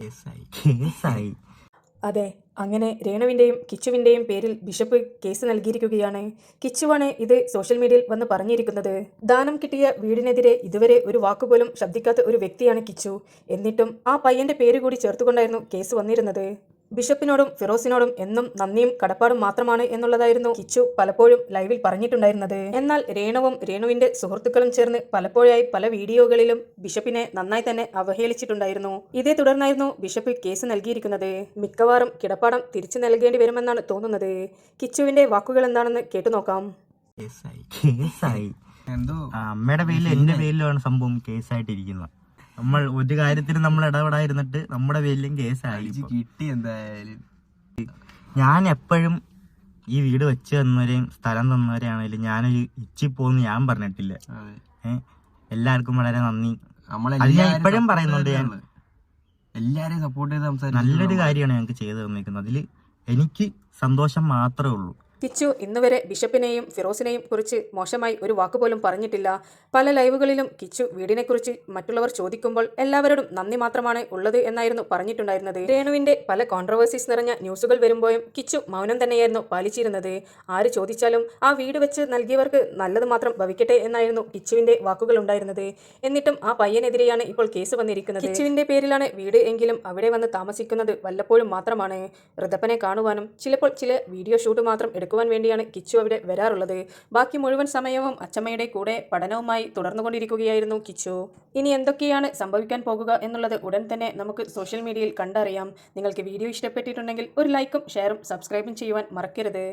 കേസായി. അതെ, അങ്ങനെ രേണുവിൻ്റെയും കിച്ചുവിൻ്റെയും പേരിൽ ബിഷപ്പ് കേസ് നൽകിയിരിക്കുകയാണ്. കിച്ചുവാണ് ഇത് സോഷ്യൽ മീഡിയയിൽ വന്ന് പറഞ്ഞിരിക്കുന്നത്. ദാനം കിട്ടിയ വീടിനെതിരെ ഇതുവരെ ഒരു വാക്കുപോലും ശബ്ദിക്കാത്ത ഒരു വ്യക്തിയാണ് കിച്ചു. എന്നിട്ടും ആ പയ്യന്റെ പേര് കൂടി ചേർത്തുകൊണ്ടായിരുന്നു കേസ് വന്നിരുന്നത്. ബിഷപ്പിനോടും ഫിറോസിനോടും എന്നും നന്ദിയും കടപ്പാടും മാത്രമാണ് എന്നുള്ളതായിരുന്നു കിച്ചു പലപ്പോഴും ലൈവിൽ പറഞ്ഞിട്ടുണ്ടായിരുന്നത്. എന്നാൽ രേണുവും രേണുവിന്റെ സുഹൃത്തുക്കളും ചേർന്ന് പലപ്പോഴായി പല വീഡിയോകളിലും ബിഷപ്പിനെ നന്നായി തന്നെ അവഹേളിച്ചിട്ടുണ്ടായിരുന്നു. ഇതേ തുടർന്നായിരുന്നു ബിഷപ്പ് കേസ് നൽകിയിരിക്കുന്നത്. മിക്കവാറും കിടപ്പാടം തിരിച്ചു നൽകേണ്ടി വരുമെന്നാണ് തോന്നുന്നത്. കിച്ചുവിന്റെ വാക്കുകൾ എന്താണെന്ന് കേട്ടുനോക്കാം. എന്തോ അമ്മയുടെ പേരിലും എന്റെ പേരിലുമാണ് സംഭവം കേസായിട്ടിരിക്കുന്നത്. നമ്മൾ ഒരു കാര്യത്തിന് നമ്മൾ ഇടപെടാതിരുന്നിട്ട് നമ്മുടെ പേരിലും കേസായി കിട്ടി. എന്തായാലും ഞാൻ എപ്പോഴും ഈ വീട് വെച്ച് തന്നവരെയും സ്ഥലം തന്നവരെയാണെങ്കിലും ഞാനൊരു ഇച്ചിപ്പോന്ന് ഞാൻ പറഞ്ഞിട്ടില്ല. എല്ലാവർക്കും വളരെ നന്ദി. ഞാൻ ഇപ്പോഴും പറയുന്നുണ്ട്. ഞാൻ എല്ലാരെയും സപ്പോർട്ട് ചെയ്ത് നല്ലൊരു കാര്യമാണ് ഞങ്ങൾക്ക് ചെയ്തു തന്നിരിക്കുന്നത്. അതിൽ എനിക്ക് സന്തോഷം മാത്രമേ ഉള്ളൂ. കിച്ചു ഇന്നുവരെ ബിഷപ്പിനെയും ഫിറോസിനെയും കുറിച്ച് മോശമായി ഒരു വാക്കുപോലും പറഞ്ഞിട്ടില്ല. പല ലൈവുകളിലും കിച്ചു വീടിനെക്കുറിച്ച് മറ്റുള്ളവർ ചോദിക്കുമ്പോൾ എല്ലാവരോടും നന്ദി മാത്രമാണ് ഉള്ളത് എന്നായിരുന്നു പറഞ്ഞിട്ടുണ്ടായിരുന്നത്. രേണുവിന്റെ പല കോൺട്രവേഴ്സീസ് നിറഞ്ഞ ന്യൂസുകൾ വരുമ്പോഴും കിച്ചു മൗനം തന്നെയായിരുന്നു പാലിച്ചിരുന്നത്. ആര് ചോദിച്ചാലും ആ വീട് വെച്ച് നൽകിയവർക്ക് നല്ലത് മാത്രം ഭവിക്കട്ടെ എന്നായിരുന്നു കിച്ചുവിന്റെ വാക്കുകൾ ഉണ്ടായിരുന്നത്. എന്നിട്ടും ആ പയ്യനെതിരെയാണ് ഇപ്പോൾ കേസ് വന്നിരിക്കുന്നത്. കിച്ചുവിന്റെ പേരിലാണ് വീട് എങ്കിലും അവിടെ വന്ന് താമസിക്കുന്നത് വല്ലപ്പോഴും മാത്രമാണ്. ഋതപ്പനെ കാണുവാനും ചിലപ്പോൾ ചില വീഡിയോ ഷൂട്ട് മാത്രം എടുക്കുവാൻ വേണ്ടിയാണ് കിച്ചു അവിടെ വരാറുള്ളത്. ബാക്കി മുഴുവൻ സമയവും അച്ചമ്മയുടെ കൂടെ പഠനവുമായി തുടർന്നുകൊണ്ടിരിക്കുകയായിരുന്നു കിച്ചു. ഇനി എന്തൊക്കെയാണ് സംഭവിക്കാൻ പോകുക എന്നുള്ളത് ഉടൻ തന്നെ നമുക്ക് സോഷ്യൽ മീഡിയയിൽ കണ്ടറിയാം. നിങ്ങൾക്ക് വീഡിയോ ഇഷ്ടപ്പെട്ടിട്ടുണ്ടെങ്കിൽ ഒരു ലൈക്കും ഷെയറും സബ്സ്ക്രൈബും ചെയ്യുവാൻ മറക്കരുത്.